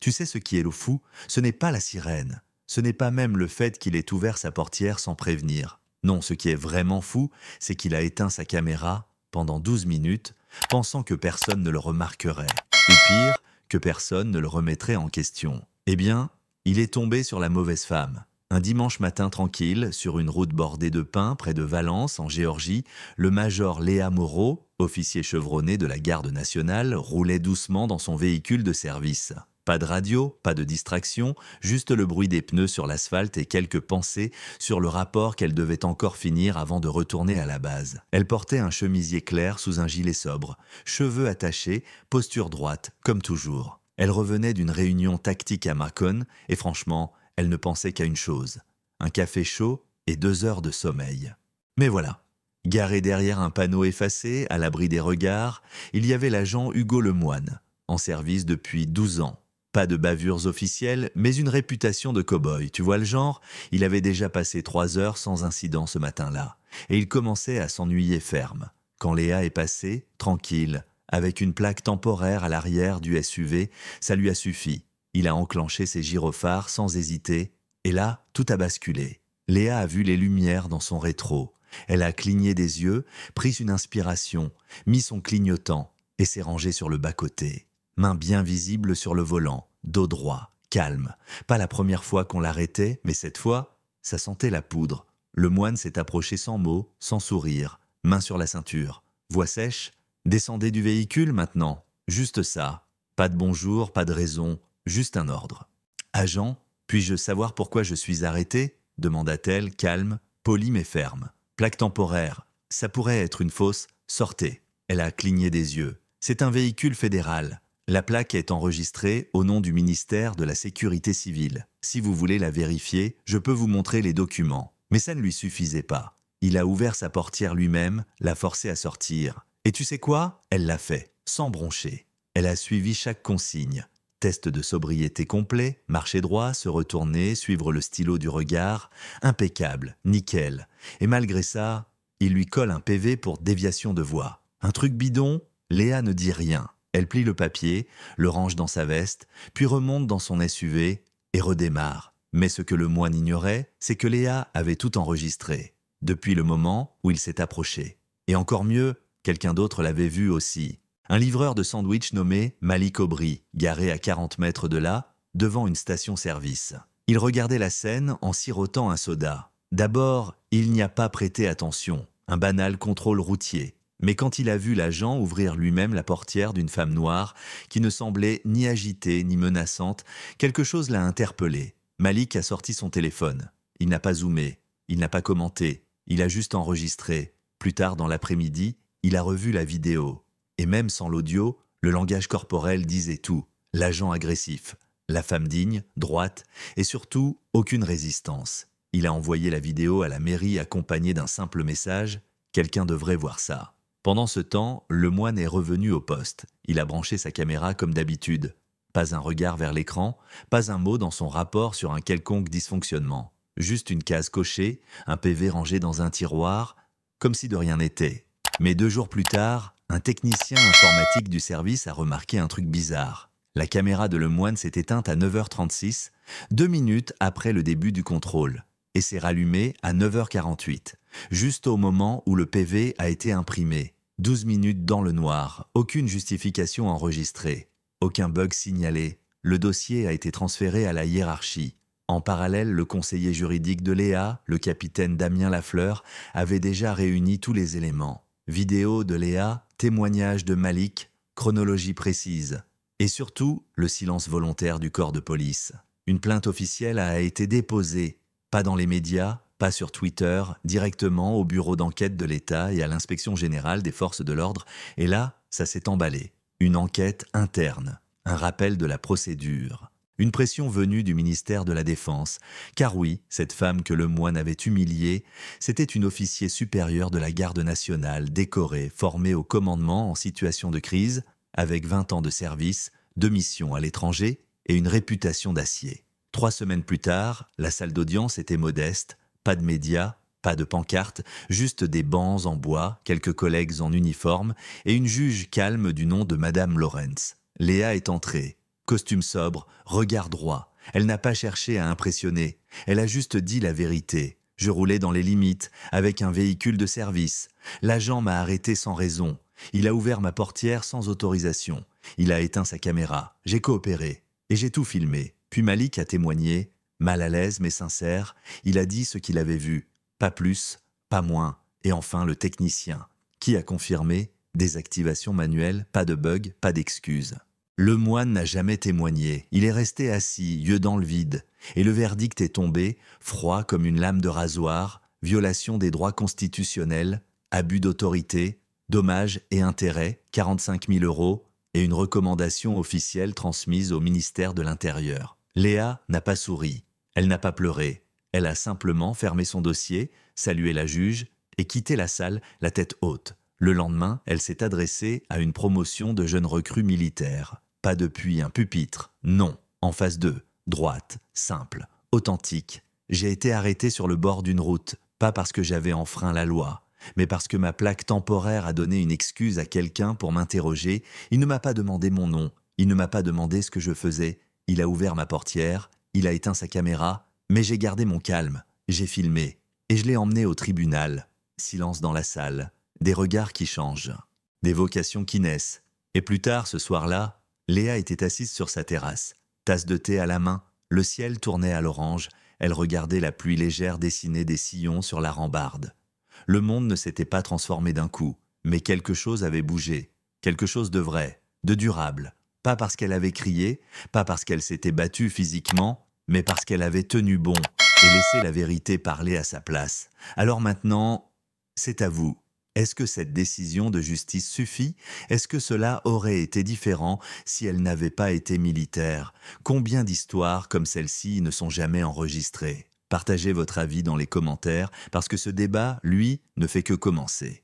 Tu sais ce qui est le fou? Ce n'est pas la sirène. Ce n'est pas même le fait qu'il ait ouvert sa portière sans prévenir. Non, ce qui est vraiment fou, c'est qu'il a éteint sa caméra pendant 12 minutes, pensant que personne ne le remarquerait. Ou pire, que personne ne le remettrait en question. Eh bien, il est tombé sur la mauvaise femme. Un dimanche matin tranquille, sur une route bordée de pins près de Valence, en Géorgie, le major Léa Moreau, officier chevronné de la garde nationale, roulait doucement dans son véhicule de service. Pas de radio, pas de distraction, juste le bruit des pneus sur l'asphalte et quelques pensées sur le rapport qu'elle devait encore finir avant de retourner à la base. Elle portait un chemisier clair sous un gilet sobre, cheveux attachés, posture droite, comme toujours. Elle revenait d'une réunion tactique à Mâcon et franchement, elle ne pensait qu'à une chose, un café chaud et 2 heures de sommeil. Mais voilà, garé derrière un panneau effacé, à l'abri des regards, il y avait l'agent Hugo Lemoine, en service depuis 12 ans. Pas de bavures officielles, mais une réputation de cow-boy. Tu vois le genre? Il avait déjà passé 3 heures sans incident ce matin-là. Et il commençait à s'ennuyer ferme. Quand Léa est passée, tranquille, avec une plaque temporaire à l'arrière du SUV, ça lui a suffi. Il a enclenché ses gyrophares sans hésiter. Et là, tout a basculé. Léa a vu les lumières dans son rétro. Elle a cligné des yeux, pris une inspiration, mis son clignotant et s'est rangée sur le bas-côté. Main bien visible sur le volant, dos droit, calme. Pas la première fois qu'on l'arrêtait, mais cette fois, ça sentait la poudre. Le moine s'est approché sans mots, sans sourire, main sur la ceinture. Voix sèche, descendez du véhicule maintenant. Juste ça. Pas de bonjour, pas de raison, juste un ordre. Agent, puis-je savoir pourquoi je suis arrêté? Demanda-t-elle, calme, polie mais ferme. Plaque temporaire. Ça pourrait être une fausse. Sortez. Elle a cligné des yeux. C'est un véhicule fédéral. La plaque est enregistrée au nom du ministère de la Sécurité civile. Si vous voulez la vérifier, je peux vous montrer les documents. Mais ça ne lui suffisait pas. Il a ouvert sa portière lui-même, l'a forcé à sortir. Et tu sais quoi? Elle l'a fait, sans broncher. Elle a suivi chaque consigne. Test de sobriété complet, marcher droit, se retourner, suivre le stylo du regard. Impeccable, nickel. Et malgré ça, il lui colle un PV pour déviation de voie. Un truc bidon? Léa ne dit rien. Elle plie le papier, le range dans sa veste, puis remonte dans son SUV et redémarre. Mais ce que le moine ignorait, c'est que Léa avait tout enregistré, depuis le moment où il s'est approché. Et encore mieux, quelqu'un d'autre l'avait vu aussi. Un livreur de sandwich nommé Malik Aubry, garé à 40 mètres de là, devant une station-service. Il regardait la scène en sirotant un soda. D'abord, il n'y a pas prêté attention, un banal contrôle routier. Mais quand il a vu l'agent ouvrir lui-même la portière d'une femme noire qui ne semblait ni agitée ni menaçante, quelque chose l'a interpellé. Malik a sorti son téléphone. Il n'a pas zoomé, il n'a pas commenté, il a juste enregistré. Plus tard dans l'après-midi, il a revu la vidéo. Et même sans l'audio, le langage corporel disait tout. L'agent agressif, la femme digne, droite, et surtout aucune résistance. Il a envoyé la vidéo à la mairie accompagnée d'un simple message « Quelqu'un devrait voir ça ». Pendant ce temps, le moine est revenu au poste. Il a branché sa caméra comme d'habitude. Pas un regard vers l'écran, pas un mot dans son rapport sur un quelconque dysfonctionnement. Juste une case cochée, un PV rangé dans un tiroir, comme si de rien n'était. Mais 2 jours plus tard, un technicien informatique du service a remarqué un truc bizarre. La caméra de Lemoine s'est éteinte à 9h36, 2 minutes après le début du contrôle, et s'est rallumée à 9h48, juste au moment où le PV a été imprimé. 12 minutes dans le noir, aucune justification enregistrée, aucun bug signalé. Le dossier a été transféré à la hiérarchie. En parallèle, le conseiller juridique de Léa, le capitaine Damien Lafleur, avait déjà réuni tous les éléments. Vidéo de Léa, témoignage de Malik, chronologie précise. Et surtout, le silence volontaire du corps de police. Une plainte officielle a été déposée, pas dans les médias, pas sur Twitter, directement au bureau d'enquête de l'État et à l'inspection générale des forces de l'ordre. Et là, ça s'est emballé. Une enquête interne, un rappel de la procédure. Une pression venue du ministère de la Défense. Car oui, cette femme que le moine avait humiliée, c'était une officier supérieure de la garde nationale, décorée, formée au commandement en situation de crise, avec 20 ans de service, 2 missions à l'étranger et une réputation d'acier. 3 semaines plus tard, la salle d'audience était modeste, pas de médias, pas de pancartes, juste des bancs en bois, quelques collègues en uniforme et une juge calme du nom de Madame Lawrence. Léa est entrée. Costume sobre, regard droit. Elle n'a pas cherché à impressionner. Elle a juste dit la vérité. Je roulais dans les limites, avec un véhicule de service. L'agent m'a arrêté sans raison. Il a ouvert ma portière sans autorisation. Il a éteint sa caméra. J'ai coopéré. Et j'ai tout filmé. Puis Malik a témoigné, mal à l'aise mais sincère. Il a dit ce qu'il avait vu. Pas plus, pas moins. Et enfin le technicien, qui a confirmé désactivation manuelle, pas de bug, pas d'excuses. Le moine n'a jamais témoigné. Il est resté assis, yeux dans le vide. Et le verdict est tombé, froid comme une lame de rasoir, violation des droits constitutionnels, abus d'autorité, dommages et intérêts, 45 000 € et une recommandation officielle transmise au ministère de l'Intérieur. Léa n'a pas souri, elle n'a pas pleuré. Elle a simplement fermé son dossier, salué la juge et quitté la salle la tête haute. Le lendemain, elle s'est adressée à une promotion de jeunes recrues militaires. Pas depuis un pupitre, non, en face d'eux, droite, simple, authentique. J'ai été arrêté sur le bord d'une route, pas parce que j'avais enfreint la loi, mais parce que ma plaque temporaire a donné une excuse à quelqu'un pour m'interroger. Il ne m'a pas demandé mon nom, il ne m'a pas demandé ce que je faisais. Il a ouvert ma portière, il a éteint sa caméra, mais j'ai gardé mon calme, j'ai filmé, et je l'ai emmené au tribunal. Silence dans la salle, des regards qui changent, des vocations qui naissent. Et plus tard, ce soir-là, Léa était assise sur sa terrasse, tasse de thé à la main, le ciel tournait à l'orange, elle regardait la pluie légère dessiner des sillons sur la rambarde. Le monde ne s'était pas transformé d'un coup, mais quelque chose avait bougé, quelque chose de vrai, de durable. Pas parce qu'elle avait crié, pas parce qu'elle s'était battue physiquement, mais parce qu'elle avait tenu bon et laissé la vérité parler à sa place. Alors maintenant, c'est à vous. Est-ce que cette décision de justice suffit? Est-ce que cela aurait été différent si elle n'avait pas été militaire? Combien d'histoires comme celle-ci ne sont jamais enregistrées? Partagez votre avis dans les commentaires parce que ce débat, lui, ne fait que commencer.